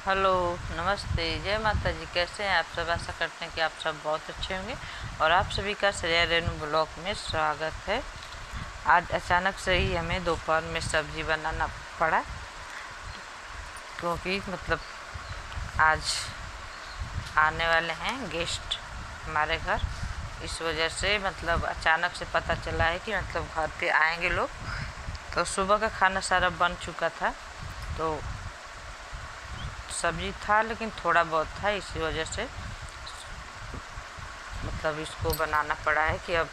Hello, नमस्ते, जय माता जी। कैसे हैं आप सब? आशा करते हैं कि आप सब बहुत अच्छे होंगे और आप सभी का श्रेया रेणु ब्लॉग में स्वागत है। आज अचानक से ही हमें दोपहर में सब्जी बनाना पड़ा, क्योंकि आज आने वाले हैं गेस्ट हमारे घर। इस वजह से अचानक से पता चला है कि घर पे आएंगे लोग। तो सुबह का खाना सारा बन चुका था, तो सब्जी था लेकिन थोड़ा बहुत था, इसी वजह से इसको बनाना पड़ा है कि अब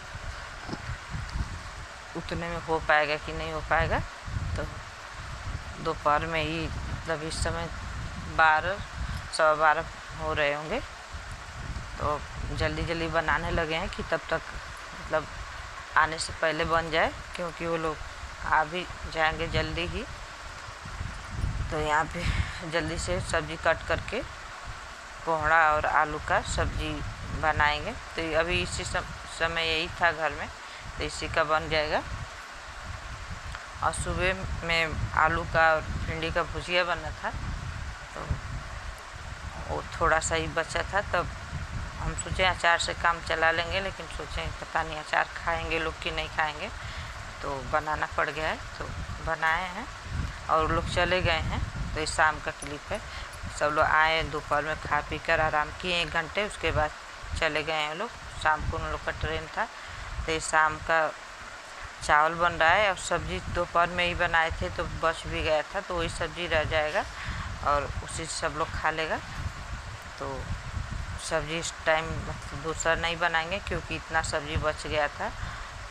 उतने में हो पाएगा कि नहीं हो पाएगा। तो दोपहर में ही इस समय 12 सवा 12 हो रहे होंगे, तो जल्दी जल्दी बनाने लगे हैं कि तब तक आने से पहले बन जाए, क्योंकि वो लोग आ भी जाएंगे जल्दी ही। तो यहाँ पे जल्दी से सब्जी कट करके कोहड़ा और आलू का सब्जी बनाएंगे। तो अभी इसी समय यही था घर में, तो इसी का बन जाएगा। और सुबह में आलू का और भिंडी का भुजिया बना था, तो वो थोड़ा सा ही बचा था। तब हम सोचे अचार से काम चला लेंगे, लेकिन सोचें पता नहीं अचार खाएंगे लोग कि नहीं खाएंगे, तो बनाना पड़ गया है। तो बनाए हैं और लोग चले गए हैं। तो इस शाम का क्लिप है। सब लोग आए, दोपहर में खा पी कर आराम किए 1 घंटे, उसके बाद चले गए हैं लोग। शाम को उन लोग का ट्रेन था। तो इस शाम का चावल बन रहा है और सब्जी दोपहर में ही बनाए थे, तो बच भी गया था, तो वही सब्जी रह जाएगा और उसी से सब लोग खा लेगा। तो सब्जी इस टाइम दूसरा नहीं बनाएंगे, क्योंकि इतना सब्जी बच गया था।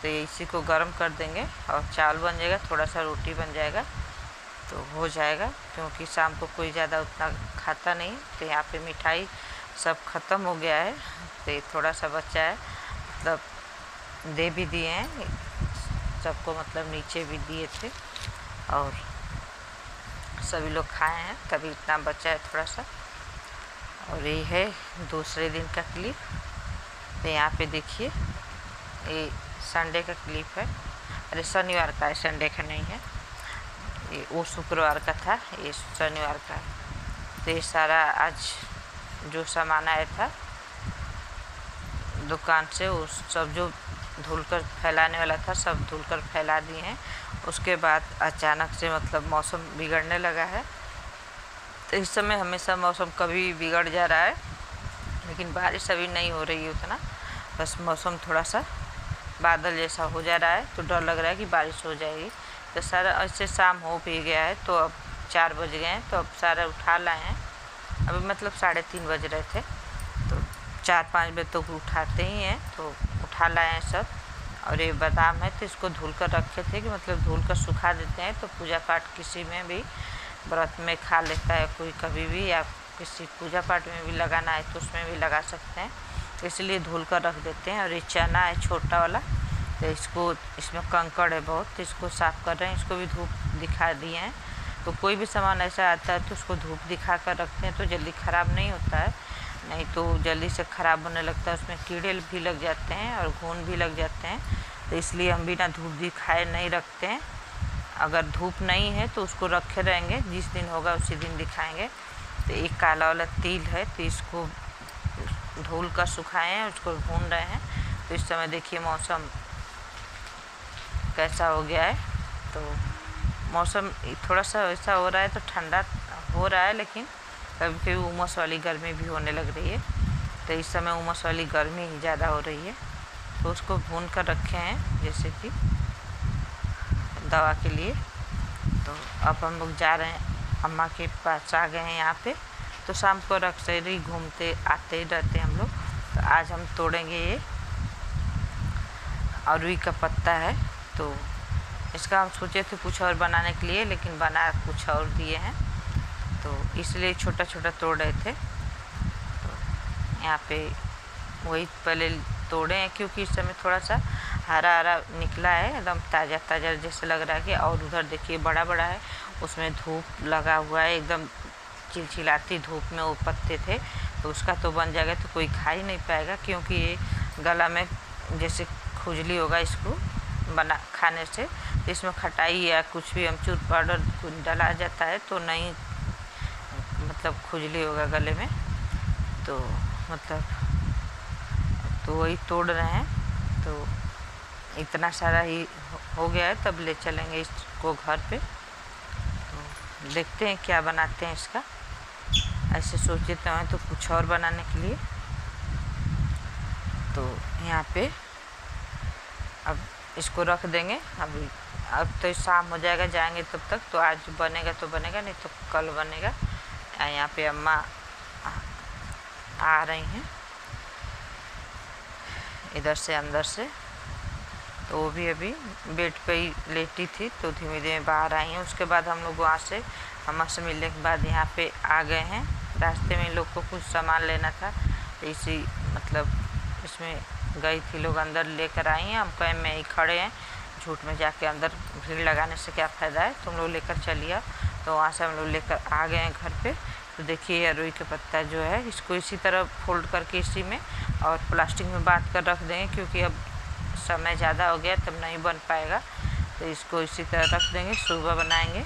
तो इसी को गर्म कर देंगे और चावल बन जाएगा, थोड़ा सा रोटी बन जाएगा तो हो जाएगा। क्योंकि शाम को कोई ज़्यादा उतना खाता नहीं। तो यहाँ पे मिठाई सब ख़त्म हो गया है, तो थोड़ा सा बच्चा है, दे भी दिए हैं सबको, नीचे भी दिए थे और सभी लोग खाए हैं, तभी इतना बचा है थोड़ा सा। और ये है दूसरे दिन का क्लिप। तो यहाँ पे देखिए, ये संडे का क्लिप है। अरे शनिवार का है, संडे का नहीं है। ये वो शुक्रवार का था, ये शनिवार का है। तो ये सारा आज जो सामान आया था दुकान से, वो सब जो धुल कर फैलाने वाला था सब धुल कर फैला दिए हैं। उसके बाद अचानक से मौसम बिगड़ने लगा है। तो इस समय हमेशा मौसम कभी बिगड़ जा रहा है, लेकिन बारिश अभी नहीं हो रही है उतना। बस मौसम थोड़ा सा बादल जैसा हो जा रहा है, तो डर लग रहा है कि बारिश हो जाएगी। तो सारा ऐसे शाम हो भी गया है, तो अब 4 बज गए हैं, तो अब सारा उठा लाए हैं। अभी 3:30 बज रहे थे, तो 4-5 बजे तो उठाते ही हैं, तो उठा लाए हैं सब। और ये बादाम है, तो इसको धुल कर रखे थे कि धुल कर सुखा देते हैं, तो पूजा पाठ किसी में भी व्रत में खा लेता है कोई कभी भी, या किसी पूजा पाठ में भी लगाना है तो उसमें भी लगा सकते हैं, तो इसलिए धुल कर रख देते हैं। और ये चना है छोटा वाला, तो इसको इसमें कंकड़ है बहुत, तो इसको साफ़ कर रहे हैं। इसको भी धूप दिखा दिए हैं। तो कोई भी सामान ऐसा आता है तो उसको धूप दिखा कर रखते हैं, तो जल्दी ख़राब नहीं होता है। नहीं तो जल्दी से ख़राब होने लगता है, उसमें कीड़े भी लग जाते हैं और घुन भी लग जाते हैं। तो इसलिए हम बिना धूप दिखाए नहीं रखते हैं। अगर धूप नहीं है तो उसको रखे रहेंगे, जिस दिन होगा उसी दिन दिखाएंगे। तो एक काला वाला तिल है, तो इसको धुल कर सुखाए हैं, उसको भून रहे हैं। तो इस समय देखिए मौसम कैसा हो गया है। तो मौसम थोड़ा सा ऐसा हो रहा है, तो ठंडा हो रहा है, लेकिन कभी कभी उमस वाली गर्मी भी होने लग रही है। तो इस समय उमस वाली गर्मी ही ज़्यादा हो रही है, तो उसको भून कर रखे हैं जैसे कि दवा के लिए। तो अब हम लोग जा रहे हैं, अम्मा के पास आ गए हैं यहाँ पे। तो शाम को अक्सर ही घूमते आते ही रहते हैं हम लोग। तो आज हम तोड़ेंगे ये अरुई का पत्ता है, तो इसका हम सोचे थे कुछ और बनाने के लिए, लेकिन बना कुछ और दिए हैं, तो इसलिए छोटा छोटा तोड़ रहे थे। तो यहाँ पे वही पहले तोड़े हैं, क्योंकि इस समय थोड़ा सा हरा हरा निकला है, एकदम ताज़ा ताज़ा जैसे लग रहा है कि। और उधर देखिए बड़ा बड़ा है, उसमें धूप लगा हुआ है, एकदम चिलचिलाती धूप में वो पत्ते थे। तो उसका तो बन जाएगा, तो कोई खा ही नहीं पाएगा, क्योंकि ये गला में जैसे खुजली होगा इसको बना खाने से। तो इसमें खटाई या कुछ भी अमचूर पाउडर डाला जाता है, तो नहीं मतलब खुजली होगा गले में, तो मतलब तो वही तोड़ रहे हैं। तो इतना सारा ही हो गया है, तब ले चलेंगे इसको घर पे। तो देखते हैं क्या बनाते हैं इसका। ऐसे सोचे तो कुछ और बनाने के लिए। तो यहाँ पे अब इसको रख देंगे। अब तो शाम हो जाएगा, जाएंगे तब तक। तो आज बनेगा तो बनेगा, नहीं तो कल बनेगा। यहाँ पे अम्मा आ रही हैं इधर से अंदर से, तो वो भी अभी बेड पे ही लेटी थी, तो धीमे धीमे बाहर आई हैं। उसके बाद हम लोग वहाँ से अम्मा से मिलने के बाद यहाँ पे आ गए हैं। रास्ते में इन लोग को कुछ सामान लेना था, इसी मतलब इसमें गई थी, लोग अंदर लेकर आई हैं। हम कहे में ही खड़े हैं, झूठ में जाके अंदर भीड़ लगाने से क्या फ़ायदा है, तुम लोग लेकर चलिए। तो वहाँ से हम लोग लेकर आ गए हैं घर पे। तो देखिए अरुई का पत्ता जो है, इसको इसी तरह फोल्ड करके इसी में और प्लास्टिक में बांध कर रख देंगे, क्योंकि अब समय ज़्यादा हो गया तब नहीं बन पाएगा। तो इसको इसी तरह रख देंगे, सुबह बनाएंगे।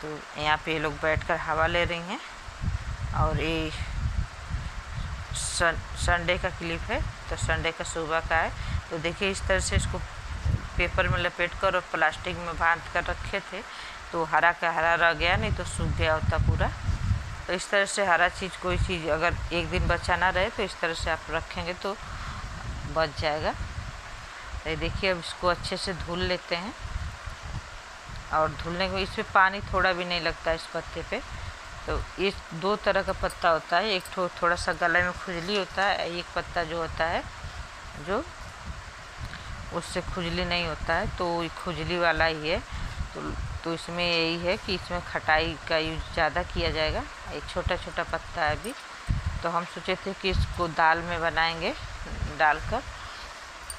तो यहाँ पे ये लोग बैठकर हवा ले रही हैं। और ये संडे का क्लिप है, तो संडे का सुबह का है। तो देखिए इस तरह से इसको पेपर में लपेट कर और प्लास्टिक में बांध कर रखे थे, तो हरा का हरा रह गया, नहीं तो सूख गया होता पूरा। तो इस तरह से हरा चीज़, कोई चीज़ अगर एक दिन बचा ना रहे, तो इस तरह से आप रखेंगे तो बच जाएगा। तो देखिए अब इसको अच्छे से धुल लेते हैं। और धुलने को इसमें पानी थोड़ा भी नहीं लगता इस पत्ते पे। तो इस दो तरह का पत्ता होता है, एक थोड़ा सा गले में खुजली होता है, एक पत्ता जो होता है जो उससे खुजली नहीं होता है, तो खुजली वाला ही है। तो इसमें यही है कि इसमें खटाई का यूज ज़्यादा किया जाएगा। एक छोटा छोटा पत्ता है अभी, तो हम सोचे थे कि इसको दाल में बनाएंगे डालकर,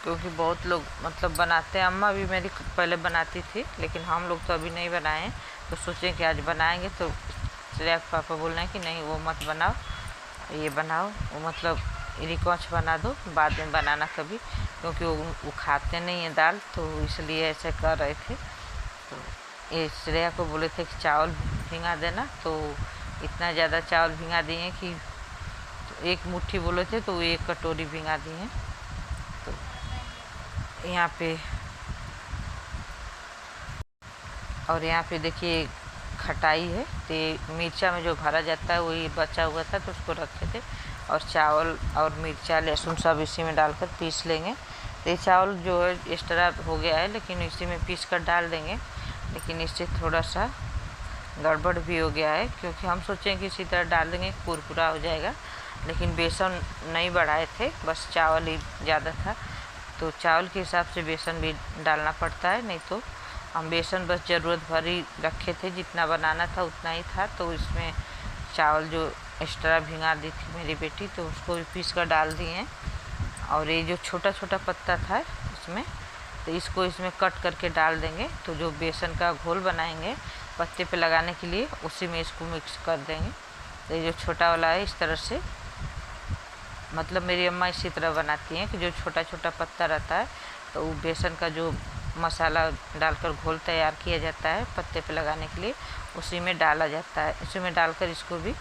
क्योंकि बहुत लोग मतलब बनाते हैं। अम्मा भी मेरी पहले बनाती थी, लेकिन हम लोग तो अभी नहीं बनाए हैं। तो सोचें कि आज बनाएंगे। तो श्रेया के पापा बोल रहे हैं कि नहीं वो मत बनाओ, ये बनाओ, वो मतलब रिकॉच बना दो, बाद में बनाना कभी, क्योंकि वो खाते नहीं हैं दाल, तो इसलिए ऐसे कर रहे थे। तो ये श्रेया को बोले थे कि चावल भिंगा देना, तो इतना ज़्यादा चावल भिंगा दिए कि तो एक मुट्ठी बोले थे तो एक कटोरी भिंगा दी हैं। तो यहाँ पे और यहाँ पे देखिए खटाई है, तो मिर्चा में जो भरा जाता है वही बचा हुआ था, तो उसको रखे थे। और चावल और मिर्चा लहसुन सब इसी में डालकर पीस लेंगे। तो ये चावल जो है एक्स्ट्रा हो गया है, लेकिन इसी में पीस कर डाल देंगे। लेकिन इससे थोड़ा सा गड़बड़ भी हो गया है, क्योंकि हम सोचें कि इसी तरह डाल देंगे कुरकुरा हो जाएगा, लेकिन बेसन नहीं बढ़ाए थे, बस चावल ही ज़्यादा था। तो चावल के हिसाब से बेसन भी डालना पड़ता है, नहीं तो हम बेसन बस ज़रूरत भर ही रखे थे, जितना बनाना था उतना ही था। तो इसमें चावल जो एक्स्ट्रा भिंगा दी थी मेरी बेटी, तो उसको भी पीस कर डाल दिए। और ये जो छोटा छोटा पत्ता था इसमें, तो इसको इसमें कट करके डाल देंगे। तो जो बेसन का घोल बनाएंगे पत्ते पे लगाने के लिए, उसी में इसको मिक्स कर देंगे। तो ये जो छोटा वाला है इस तरह से, मतलब मेरी अम्मा इसी तरह बनाती हैं कि जो छोटा छोटा पत्ता रहता है, तो वो बेसन का जो मसाला डालकर घोल तैयार किया जाता है पत्ते पे लगाने के लिए, उसी में डाला जाता है। उसी में डालकर इसको भी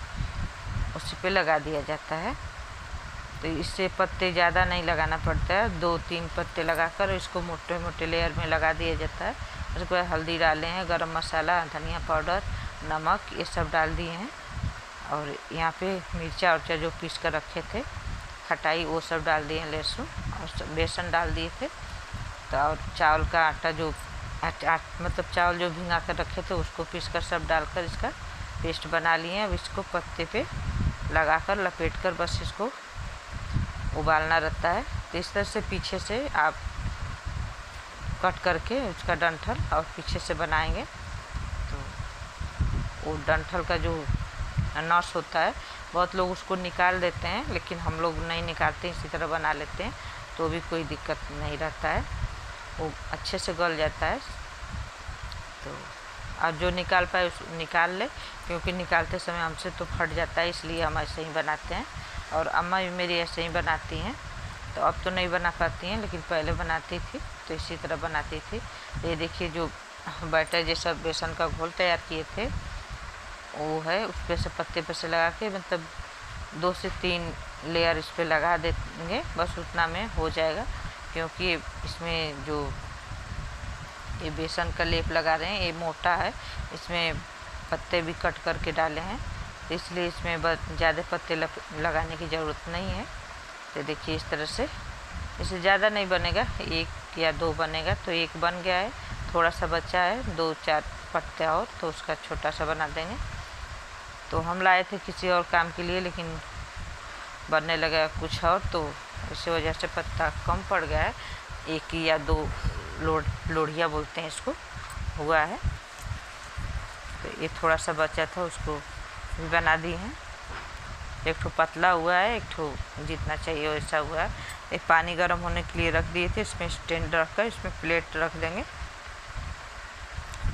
उसी पे लगा दिया जाता है। तो इससे पत्ते ज़्यादा नहीं लगाना पड़ता है, 2-3 पत्ते लगाकर इसको मोटे मोटे लेयर में लगा दिया जाता है। उसके बाद हल्दी डाले हैं, गरम मसाला, धनिया पाउडर, नमक, ये सब डाल दिए हैं। और यहाँ पे मिर्चा उर्चा जो पीस कर रखे थे, खटाई, वो सब डाल दिए, लहसुन और बेसन डाल दिए थे। तो और चावल का आटा जो मतलब चावल जो भिंगा कर रखे थे उसको पीस कर सब डालकर इसका पेस्ट बना लिए। अब इसको पत्ते पे लगाकर लपेट कर बस इसको उबालना रहता है। तो इस तरह से पीछे से आप कट करके उसका डंठल और पीछे से बनाएंगे। तो वो डंठल का जो नस होता है, बहुत लोग उसको निकाल देते हैं, लेकिन हम लोग नहीं निकालते, इसी तरह बना लेते हैं, तो भी कोई दिक्कत नहीं रहता है, वो अच्छे से गल जाता है। तो और जो निकाल पाए उस निकाल ले, क्योंकि निकालते समय हमसे तो फट जाता है, इसलिए हम ऐसे ही बनाते हैं। और अम्मा भी मेरी ऐसे ही बनाती हैं, तो अब तो नहीं बना पाती हैं, लेकिन पहले बनाती थी, तो इसी तरह बनाती थी। ये देखिए जो बैटर जैसा बेसन का घोल तैयार किए थे, वो है उस पर से पत्ते पर से लगा के मतलब 2 से 3 लेयर इस पर लगा देंगे, बस उतना में हो जाएगा। क्योंकि इसमें जो ये बेसन का लेप लगा रहे हैं ये मोटा है, इसमें पत्ते भी कट करके डाले हैं, तो इसलिए इसमें ज़्यादा पत्ते लगाने की ज़रूरत नहीं है। तो देखिए इस तरह से, इससे ज़्यादा नहीं बनेगा, 1 या 2 बनेगा। तो 1 बन गया है, थोड़ा सा बचा है 2-4 पत्ते और, तो उसका छोटा सा बना देंगे। तो हम लाए थे किसी और काम के लिए, लेकिन बनने लगा कुछ और, तो इसी वजह से पत्ता कम पड़ गया है। 1 या 2 लोढ़िया बोलते हैं इसको, हुआ है। तो ये थोड़ा सा बचा था, उसको भी बना दिए हैं। एक ठो पतला हुआ है, एक ठो जितना चाहिए वैसा हुआ है। एक पानी गर्म होने के लिए रख दिए थे, इसमें स्टैंड रख कर इसमें प्लेट रख देंगे।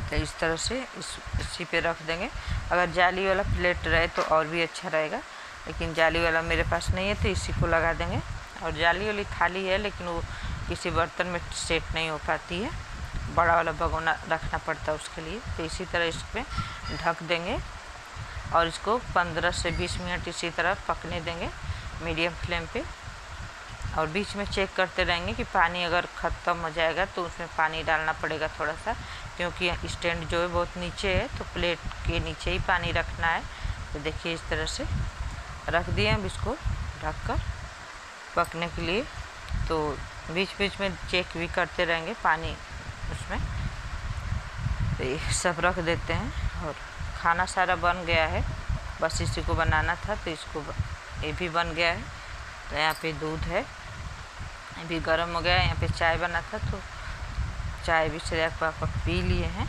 तो इस तरह से इसी पे रख देंगे। अगर जाली वाला प्लेट रहे तो और भी अच्छा रहेगा, लेकिन जाली वाला मेरे पास नहीं है तो इसी को लगा देंगे। और जाली वाली थाली है, लेकिन वो किसी बर्तन में सेट नहीं हो पाती है, बड़ा वाला भगोना रखना पड़ता है उसके लिए। तो इसी तरह इसमें ढक देंगे और इसको 15 से 20 मिनट इसी तरह पकने देंगे मीडियम फ्लेम पे। और बीच में चेक करते रहेंगे कि पानी अगर ख़त्म हो जाएगा तो उसमें पानी डालना पड़ेगा थोड़ा सा, क्योंकि स्टैंड जो है बहुत नीचे है, तो प्लेट के नीचे ही पानी रखना है। तो देखिए इस तरह से रख दिए हम इसको ढक कर पकने के लिए। तो बीच बीच में चेक भी करते रहेंगे पानी उसमें। तो ये सब रख देते हैं और खाना सारा बन गया है, बस इसी को बनाना था। तो इसको ये भी बन गया है। तो यहाँ पे दूध है, ये भी गर्म हो गया है। यहाँ पे चाय बना था, तो चाय भी श्रेया पापा पी लिए हैं,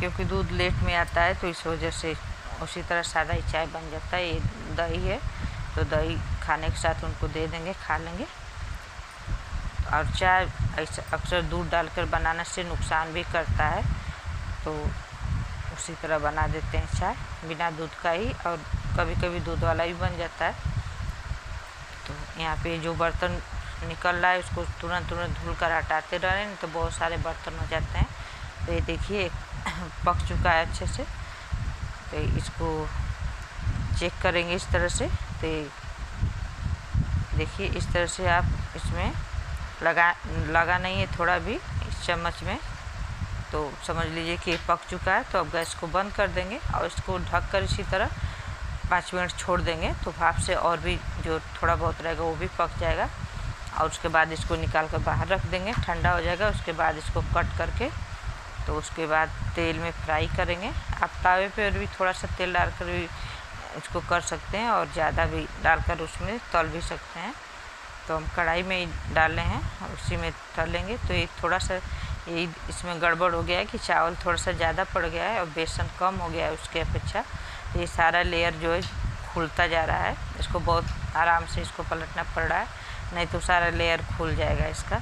क्योंकि दूध लेट में आता है, तो इस वजह से उसी तरह सादा ही चाय बन जाता है। ये दही है, तो दही खाने के साथ उनको दे देंगे, खा लेंगे। और चाय ऐसा अक्सर दूध डालकर बनाने से नुकसान भी करता है, तो उसी तरह बना देते हैं चाय बिना दूध का ही, और कभी कभी दूध वाला भी बन जाता है। तो यहाँ पे जो बर्तन निकल रहा है उसको तुरंत धुल कर हटाते रह रहे हैं, तो बहुत सारे बर्तन हो जाते हैं। तो ये देखिए पक चुका है अच्छे से। तो इसको चेक करेंगे इस तरह से। तो देखिए इस तरह से आप इसमें लगा नहीं है थोड़ा भी इस चम्मच में, तो समझ लीजिए कि पक चुका है। तो अब गैस को बंद कर देंगे और इसको ढक कर इसी तरह 5 मिनट छोड़ देंगे, तो भाप से और भी जो थोड़ा बहुत रहेगा वो भी पक जाएगा। और उसके बाद इसको निकाल कर बाहर रख देंगे, ठंडा हो जाएगा। उसके बाद इसको कट करके तो उसके बाद तेल में फ्राई करेंगे। आप तावे पर भी थोड़ा सा तेल डालकर भी इसको कर सकते हैं, और ज़्यादा भी डालकर उसमें तल भी सकते हैं। तो हम कढ़ाई में ही डाले हैं और उसी में तलेंगे। तो ये थोड़ा सा यही इसमें गड़बड़ हो गया है कि चावल थोड़ा सा ज़्यादा पड़ गया है और बेसन कम हो गया है उसके अपेक्षा। ये सारा लेयर जो है खुलता जा रहा है, इसको बहुत आराम से इसको पलटना पड़ रहा है, नहीं तो सारा लेयर खुल जाएगा इसका।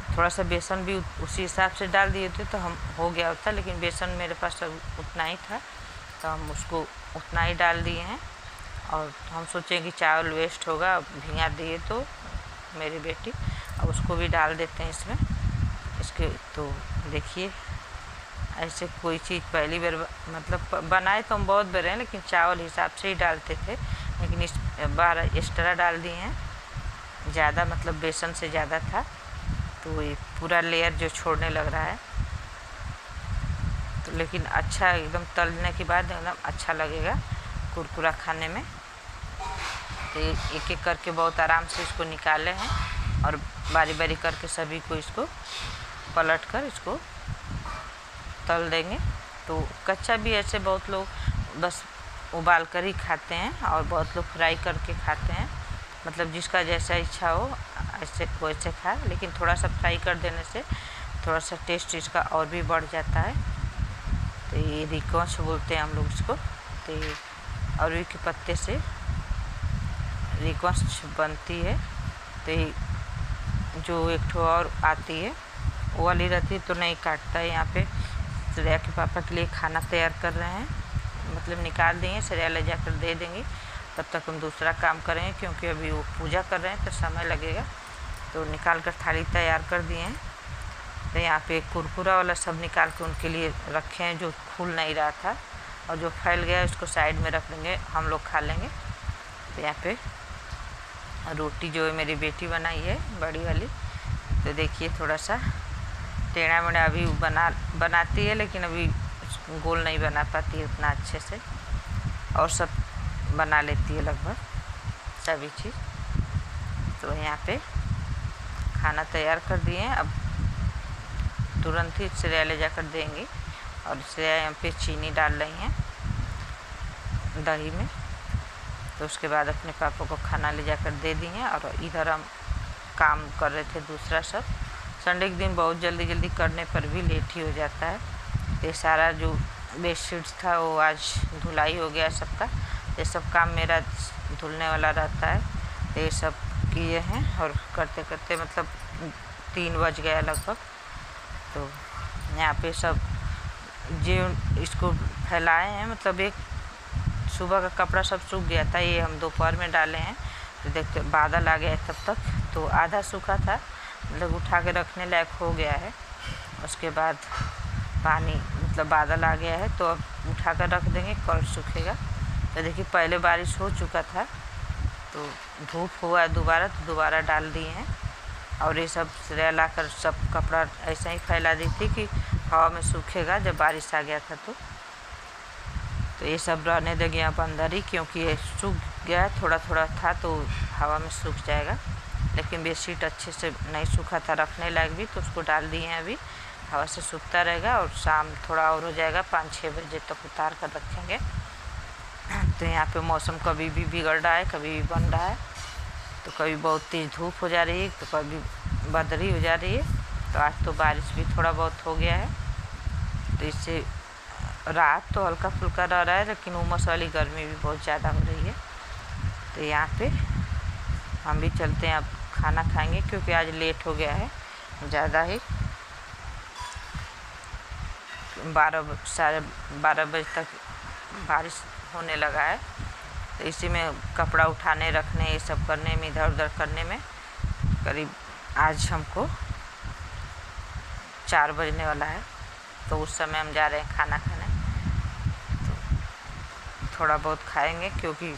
थोड़ा सा बेसन भी उसी हिसाब से डाल दिए थे तो हम हो गया होता, लेकिन बेसन मेरे पास उतना ही था, तो हम उसको उतना ही डाल दिए हैं। और हम सोचें कि चावल वेस्ट होगा, भिंगा दिए तो मेरी बेटी, अब उसको भी डाल देते हैं इसमें इसके। तो देखिए ऐसे कोई चीज़ पहली बार मतलब बनाए तो हम बहुत बार हैं, लेकिन चावल हिसाब से ही डालते थे, लेकिन इस बार एक्स्ट्रा डाल दिए हैं, ज़्यादा मतलब बेसन से ज़्यादा था, तो ये पूरा लेयर जो छोड़ने लग रहा है। तो लेकिन अच्छा एकदम तलने के बाद एकदम अच्छा लगेगा कुरकुरा खाने में। तो एक एक करके बहुत आराम से इसको निकाले हैं और बारी बारी करके सभी को इसको पलट कर इसको तल देंगे। तो कच्चा भी ऐसे बहुत लोग बस उबाल कर ही खाते हैं और बहुत लोग फ्राई करके खाते हैं, मतलब जिसका जैसा इच्छा हो ऐसे वैसे खाए, लेकिन थोड़ा सा फ्राई कर देने से थोड़ा सा टेस्ट इसका और भी बढ़ जाता है। तो ये रिकॉन्स बोलते हैं हम लोग इसको। तो ये अरवी के पत्ते से रिकॉन्स बनती है। तो ये जो एक ठो और आती है वो वाली रहती है तो नहीं काटता है। यहाँ पे श्रेया के पापा के लिए खाना तैयार कर रहे हैं, मतलब निकाल देंगे, श्रेया ले जाकर दे देंगे, तब तक हम दूसरा काम करेंगे, क्योंकि अभी वो पूजा कर रहे हैं तो समय लगेगा। तो निकाल कर थाली तैयार कर दिए हैं। तो यहाँ पे कुरकुरा वाला सब निकाल के उनके लिए रखे हैं जो खुल नहीं रहा था, और जो फैल गया है उसको साइड में रख देंगे, हम लोग खा लेंगे। तो यहाँ पे रोटी जो है मेरी बेटी बनाई है बड़ी वाली, तो देखिए थोड़ा सा टेढ़ा मेढ़ा अभी बनाती है, लेकिन अभी गोल नहीं बना पाती है उतना अच्छे से, और सब बना लेती है लगभग सभी चीज़। तो यहाँ पे खाना तैयार कर दिए हैं, अब तुरंत ही श्रेया ले जाकर देंगी। और श्रेया यहाँ पे चीनी डाल रही हैं दही में। तो उसके बाद अपने पापा को खाना ले जाकर दे दी हैं, और इधर हम काम कर रहे थे दूसरा सब। संडे के दिन बहुत जल्दी जल्दी करने पर भी लेट ही हो जाता है। ये सारा जो बेडशीट्स था वो आज धुलाई हो गया सबका। ये सब काम मेरा धुलने वाला रहता है, तो ये सब किए हैं, और करते करते मतलब 3 बज गया लगभग। तो यहाँ पे सब जो इसको फैलाए हैं, मतलब एक सुबह का कपड़ा सब सूख गया था, ये हम दोपहर में डाले हैं। तो देखते बादल आ गया तब तक, तो आधा सूखा था, मतलब उठा के रखने लायक हो गया है। उसके बाद पानी मतलब बादल आ गया है, तो अब उठा कर रख देंगे, कल सूखेगा। तो देखिए पहले बारिश हो चुका था, तो धूप हुआ दोबारा, तो दोबारा डाल दिए हैं। और ये सब श्रेया लाकर सब कपड़ा ऐसा ही फैला दी थी कि हवा में सूखेगा जब बारिश आ गया था। तो ये सब रहने देंगे आप अंदर ही, क्योंकि ये सूख गया, थोड़ा थोड़ा था तो हवा में सूख जाएगा। लेकिन बेडशीट अच्छे से नहीं सूखा था रखने लायक भी, तो उसको डाल दिए हैं, अभी हवा से सूखता रहेगा, और शाम थोड़ा और हो जाएगा, 5-6 बजे तक उतार कर रखेंगे। तो यहाँ पे मौसम कभी भी बिगड़ रहा है, कभी भी बन रहा है। तो कभी बहुत तेज़ धूप हो जा रही है, तो कभी बदरी हो जा रही है। तो आज तो बारिश भी थोड़ा बहुत हो गया है, तो इससे रात तो हल्का फुल्का रह रहा है, लेकिन उमस वाली गर्मी भी बहुत ज़्यादा हो रही है। तो यहाँ पे हम भी चलते हैं, अब खाना खाएंगे, क्योंकि आज लेट हो गया है ज़्यादा ही। 12-12:30 बजे तक बारिश होने लगा है। तो इसी में कपड़ा उठाने रखने ये सब करने में, इधर उधर करने में करीब आज हमको 4 बजने वाला है। तो उस समय हम जा रहे हैं खाना खाने। तो थोड़ा बहुत खाएंगे, क्योंकि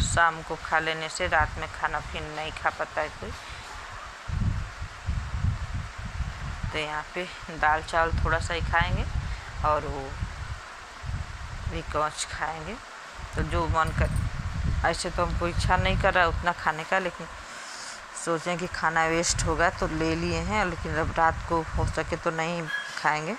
शाम को खा लेने से रात में खाना फिर नहीं खा पाता है कोई। तो यहाँ पे दाल चावल थोड़ा सा ही खाएंगे, और वो भी कौच खाएंगे। तो जो मन कर, ऐसे तो हमको इच्छा नहीं कर रहा उतना खाने का, लेकिन सोचें कि खाना वेस्ट होगा तो ले लिए हैं, लेकिन अब रात को हो सके तो नहीं खाएंगे।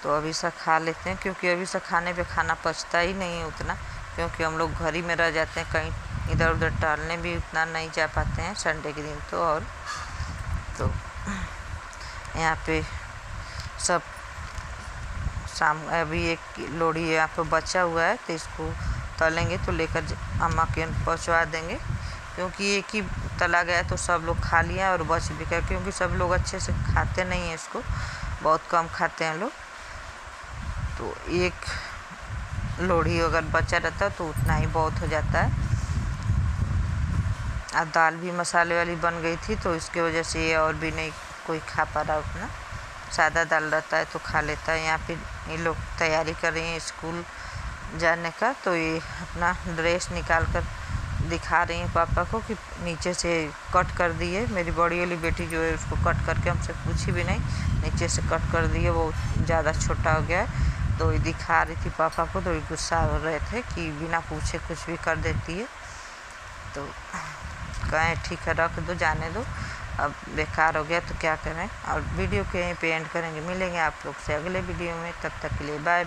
तो अभी से खा लेते हैं, क्योंकि अभी से खाने पे खाना पचता ही नहीं है उतना, क्योंकि हम लोग घर ही में रह जाते हैं, कहीं इधर उधर टहलने भी उतना नहीं जा पाते हैं संडे के दिन तो। और तो यहाँ पे सब शाम अभी एक लोड़ी यहाँ पे बचा हुआ है, तो इसको तलेंगे तो लेकर अम्मा के पहुँचवा देंगे, क्योंकि एक ही तला गया तो सब लोग खा लिया और बच भी गया, क्योंकि सब लोग अच्छे से खाते नहीं हैं इसको, बहुत कम खाते हैं लोग। तो एक लोड़ी अगर बचा रहता है तो उतना ही बहुत हो जाता है। और दाल भी मसाले वाली बन गई थी, तो इसकी वजह से ये और भी नहीं कोई खा पा रहा उतना। सादा दाल रहता है तो खा लेता है। यहाँ पे ये लोग तैयारी कर रही हैं स्कूल जाने का, तो ये अपना ड्रेस निकाल कर दिखा रही हैं पापा को कि नीचे से कट कर दिए। मेरी बड़ी वाली बेटी जो है उसको कट करके हमसे पूछी भी नहीं, नीचे से कट कर दिए, वो ज़्यादा छोटा हो गया है। तो ये दिखा रही थी पापा को, तो ये गुस्सा हो रहे थे कि बिना पूछे कुछ भी कर देती है। तो कहें ठीक है रख दो, जाने दो, अब बेकार हो गया तो क्या करें। और वीडियो के यहीं पे एंड करेंगे, मिलेंगे आप लोग से अगले वीडियो में, तब तक के लिए बाय।